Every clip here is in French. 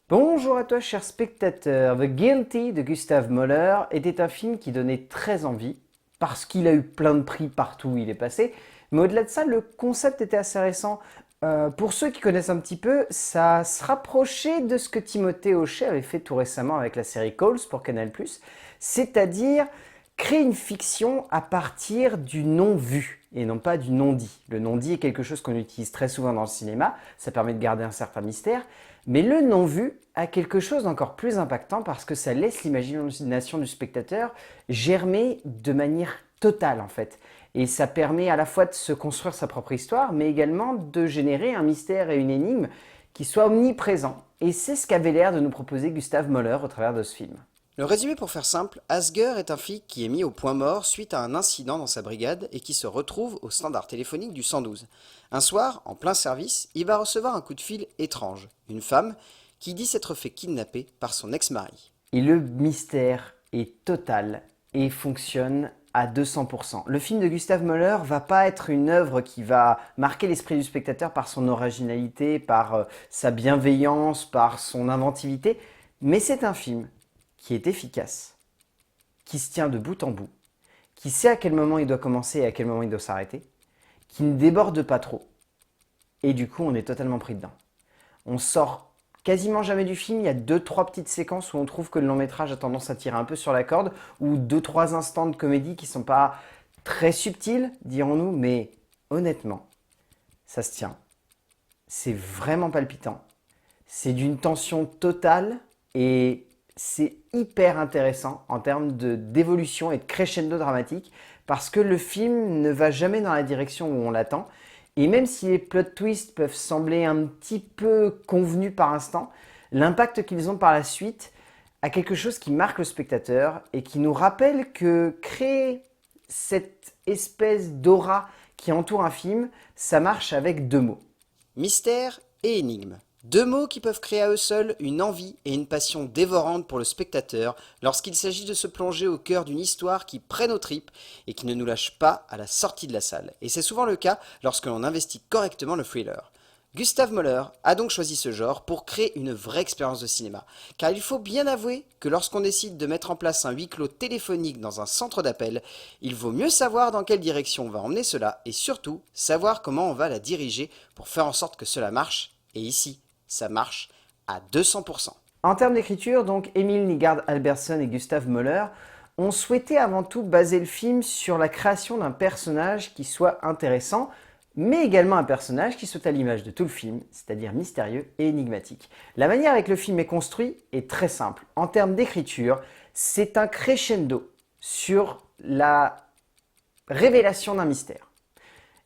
Bonjour à toi, cher spectateur. The Guilty de Gustav Mahler était un film qui donnait très envie, parce qu'il a eu plein de prix partout où il est passé. Mais au-delà de ça, le concept était assez récent. Pour ceux qui connaissent un petit peu, ça se rapprochait de ce que Timothée Hochet avait fait tout récemment avec la série Calls pour Canal+, c'est-à-dire créer une fiction à partir du non-vu et non pas du non-dit. Le non-dit est quelque chose qu'on utilise très souvent dans le cinéma, ça permet de garder un certain mystère, mais le non-vu a quelque chose d'encore plus impactant parce que ça laisse l'imagination du spectateur germer de manière totale en fait. Et ça permet à la fois de se construire sa propre histoire, mais également de générer un mystère et une énigme qui soient omniprésents. Et c'est ce qu'avait l'air de nous proposer Gustav Mahler au travers de ce film. Le résumé pour faire simple, Asger est un flic qui est mis au point mort suite à un incident dans sa brigade et qui se retrouve au standard téléphonique du 112. Un soir, en plein service, il va recevoir un coup de fil étrange. Une femme qui dit s'être fait kidnapper par son ex-mari. Et le mystère est total et fonctionne à 200%. Le film de Gustav Mahler va pas être une œuvre qui va marquer l'esprit du spectateur par son originalité, par sa bienveillance, par son inventivité, mais c'est un film qui est efficace, qui se tient de bout en bout, qui sait à quel moment il doit commencer et à quel moment il doit s'arrêter, qui ne déborde pas trop, et du coup on est totalement pris dedans. On sort quasiment jamais du film, il y a 2-3 petites séquences où on trouve que le long métrage a tendance à tirer un peu sur la corde, ou 2-3 instants de comédie qui sont pas très subtils, dirons-nous, mais honnêtement, ça se tient. C'est vraiment palpitant. C'est d'une tension totale et c'est hyper intéressant en termes d'évolution et de crescendo dramatique parce que le film ne va jamais dans la direction où on l'attend. Et même si les plot twists peuvent sembler un petit peu convenus par instant, l'impact qu'ils ont par la suite a quelque chose qui marque le spectateur et qui nous rappelle que créer cette espèce d'aura qui entoure un film, ça marche avec deux mots. Mystère et énigme. Deux mots qui peuvent créer à eux seuls une envie et une passion dévorante pour le spectateur lorsqu'il s'agit de se plonger au cœur d'une histoire qui prenne aux tripes et qui ne nous lâche pas à la sortie de la salle. Et c'est souvent le cas lorsque l'on investit correctement le thriller. Gustav Mahler a donc choisi ce genre pour créer une vraie expérience de cinéma. Car il faut bien avouer que lorsqu'on décide de mettre en place un huis clos téléphonique dans un centre d'appel, il vaut mieux savoir dans quelle direction on va emmener cela et surtout savoir comment on va la diriger pour faire en sorte que cela marche. Et ici, ça marche à 200%. En termes d'écriture, donc Emil Nygard Albertson et Gustav Mahler ont souhaité avant tout baser le film sur la création d'un personnage qui soit intéressant, mais également un personnage qui soit à l'image de tout le film, c'est-à-dire mystérieux et énigmatique. La manière avec le film est construit est très simple. En termes d'écriture, c'est un crescendo sur la révélation d'un mystère.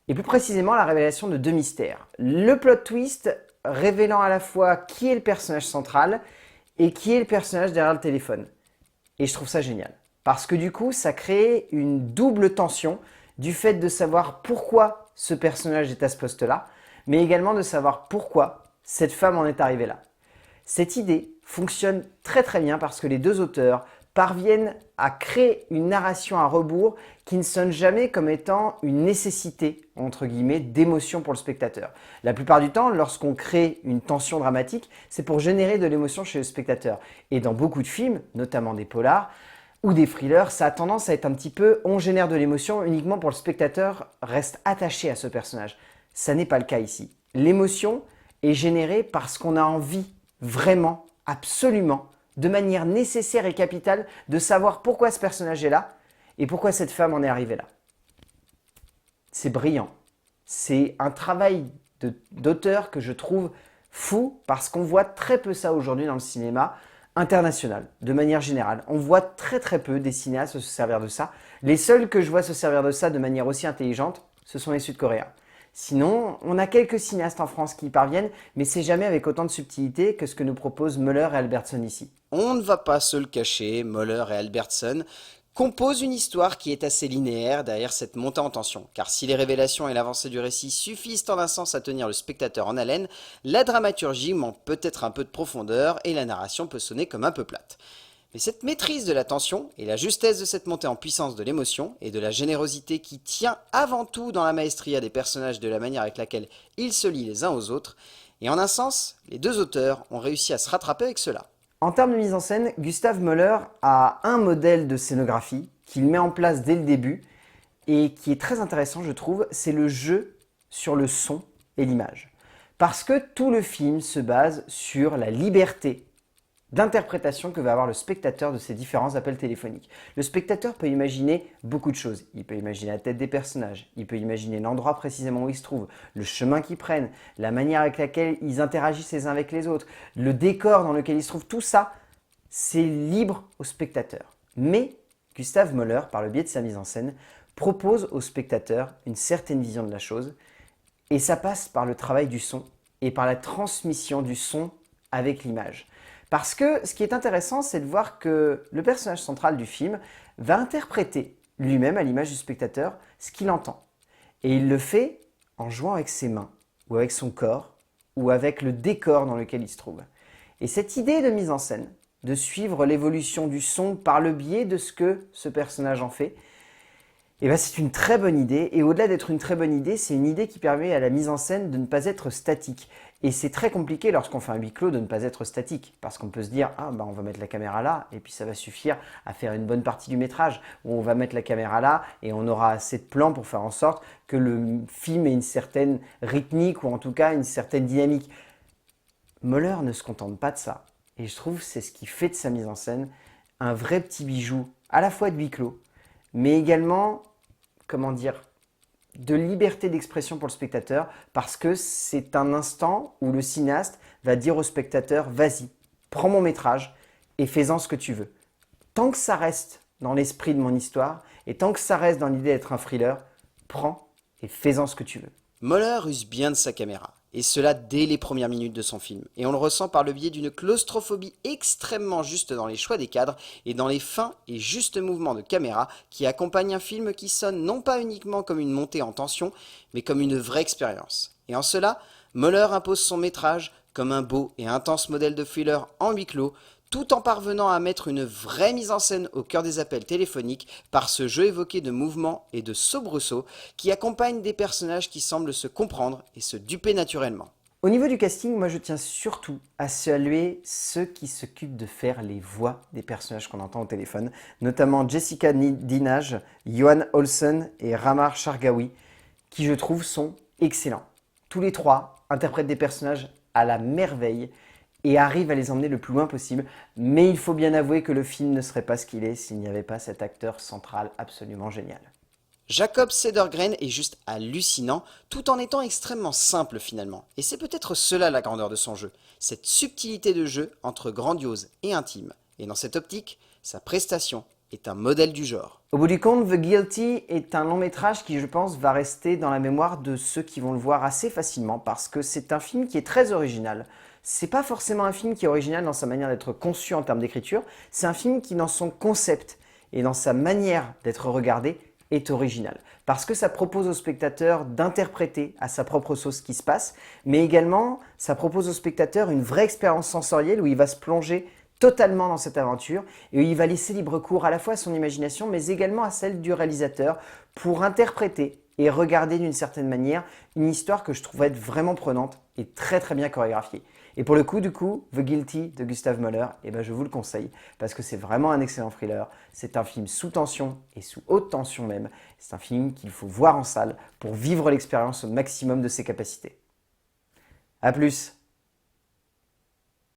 Et plus précisément, la révélation de deux mystères. Le plot twist révélant à la fois qui est le personnage central et qui est le personnage derrière le téléphone. Et je trouve ça génial. Parce que du coup, ça crée une double tension du fait de savoir pourquoi ce personnage est à ce poste-là, mais également de savoir pourquoi cette femme en est arrivée là. Cette idée fonctionne très très bien parce que les deux auteurs parviennent à créer une narration à rebours qui ne sonne jamais comme étant une nécessité, entre guillemets, d'émotion pour le spectateur. La plupart du temps, lorsqu'on crée une tension dramatique, c'est pour générer de l'émotion chez le spectateur. Et dans beaucoup de films, notamment des polars ou des thrillers, ça a tendance à être un petit peu on génère de l'émotion uniquement pour le spectateur reste attaché à ce personnage. Ça n'est pas le cas ici. L'émotion est générée parce qu'on a envie vraiment, absolument, de manière nécessaire et capitale, de savoir pourquoi ce personnage est là et pourquoi cette femme en est arrivée là. C'est brillant. C'est un travail d'auteur que je trouve fou parce qu'on voit très peu ça aujourd'hui dans le cinéma international, de manière générale. On voit très très peu des cinéastes se servir de ça. Les seuls que je vois se servir de ça de manière aussi intelligente, ce sont les Sud-Coréens. Sinon, on a quelques cinéastes en France qui y parviennent, mais c'est jamais avec autant de subtilité que ce que nous proposent Mahler et Albertson ici. On ne va pas se le cacher, Mahler et Albertson composent une histoire qui est assez linéaire derrière cette montée en tension. Car si les révélations et l'avancée du récit suffisent en un sens à tenir le spectateur en haleine, la dramaturgie manque peut-être un peu de profondeur et la narration peut sonner comme un peu plate. Mais cette maîtrise de la tension et la justesse de cette montée en puissance de l'émotion et de la générosité qui tient avant tout dans la maestria des personnages de la manière avec laquelle ils se lient les uns aux autres, Et en un sens, les deux auteurs ont réussi à se rattraper avec cela. En termes de mise en scène, Gustav Möller a un modèle de scénographie qu'il met en place dès le début et qui est très intéressant, je trouve, c'est le jeu sur le son et l'image. Parce que tout le film se base sur la liberté d'interprétation que va avoir le spectateur de ces différents appels téléphoniques. Le spectateur peut imaginer beaucoup de choses. Il peut imaginer la tête des personnages, il peut imaginer l'endroit précisément où ils se trouvent, le chemin qu'ils prennent, la manière avec laquelle ils interagissent les uns avec les autres, le décor dans lequel ils se trouvent. Tout ça, c'est libre au spectateur. Mais Gustav Möller, par le biais de sa mise en scène, propose au spectateur une certaine vision de la chose, et ça passe par le travail du son et par la transmission du son avec l'image. Parce que ce qui est intéressant, c'est de voir que le personnage central du film va interpréter lui-même, à l'image du spectateur, ce qu'il entend. Et il le fait en jouant avec ses mains, ou avec son corps, ou avec le décor dans lequel il se trouve. Et cette idée de mise en scène, de suivre l'évolution du son par le biais de ce que ce personnage en fait, eh ben c'est une très bonne idée, et au-delà d'être une très bonne idée, c'est une idée qui permet à la mise en scène de ne pas être statique. Et c'est très compliqué lorsqu'on fait un huis clos de ne pas être statique, parce qu'on peut se dire, ah ben on va mettre la caméra là, et puis ça va suffire à faire une bonne partie du métrage, ou on va mettre la caméra là, et on aura assez de plans pour faire en sorte que le film ait une certaine rythmique, ou en tout cas une certaine dynamique. Möller ne se contente pas de ça, et je trouve que c'est ce qui fait de sa mise en scène un vrai petit bijou, à la fois de huis clos, mais également, comment dire, de liberté d'expression pour le spectateur, parce que c'est un instant où le cinéaste va dire au spectateur, vas-y, prends mon métrage et fais-en ce que tu veux. Tant que ça reste dans l'esprit de mon histoire, et tant que ça reste dans l'idée d'être un thriller, prends et fais-en ce que tu veux. Möller use bien de sa caméra, et cela dès les premières minutes de son film, et on le ressent par le biais d'une claustrophobie extrêmement juste dans les choix des cadres et dans les fins et justes mouvements de caméra qui accompagnent un film qui sonne non pas uniquement comme une montée en tension, mais comme une vraie expérience. Et en cela, Möller impose son métrage comme un beau et intense modèle de thriller en huis clos, tout en parvenant à mettre une vraie mise en scène au cœur des appels téléphoniques par ce jeu évoqué de mouvements et de soubresauts qui accompagnent des personnages qui semblent se comprendre et se duper naturellement. Au niveau du casting, moi je tiens surtout à saluer ceux qui s'occupent de faire les voix des personnages qu'on entend au téléphone, notamment Jessica Dinaj, Johan Olsen et Ramar Shargawi, qui je trouve sont excellents. Tous les trois interprètent des personnages à la merveille et arrivent à les emmener le plus loin possible, mais il faut bien avouer que le film ne serait pas ce qu'il est s'il n'y avait pas cet acteur central absolument génial. Jacob Cedergren est juste hallucinant, tout en étant extrêmement simple finalement. Et c'est peut-être cela la grandeur de son jeu, cette subtilité de jeu entre grandiose et intime. Et dans cette optique, sa prestation est un modèle du genre. Au bout du compte, The Guilty est un long métrage qui, je pense, va rester dans la mémoire de ceux qui vont le voir assez facilement, parce que c'est un film qui est très original. C'est pas forcément un film qui est original dans sa manière d'être conçu en termes d'écriture, c'est un film qui, dans son concept et dans sa manière d'être regardé, est original. Parce que ça propose au spectateur d'interpréter à sa propre sauce ce qui se passe, mais également, ça propose au spectateur une vraie expérience sensorielle où il va se plonger totalement dans cette aventure et où il va laisser libre cours à la fois à son imagination, mais également à celle du réalisateur pour interpréter et regarder d'une certaine manière une histoire que je trouve être vraiment prenante et très très bien chorégraphiée. Et pour le coup, The Guilty de Gustav Möller, eh ben je vous le conseille parce que c'est vraiment un excellent thriller. C'est un film sous tension et sous haute tension même. C'est un film qu'il faut voir en salle pour vivre l'expérience au maximum de ses capacités. A plus!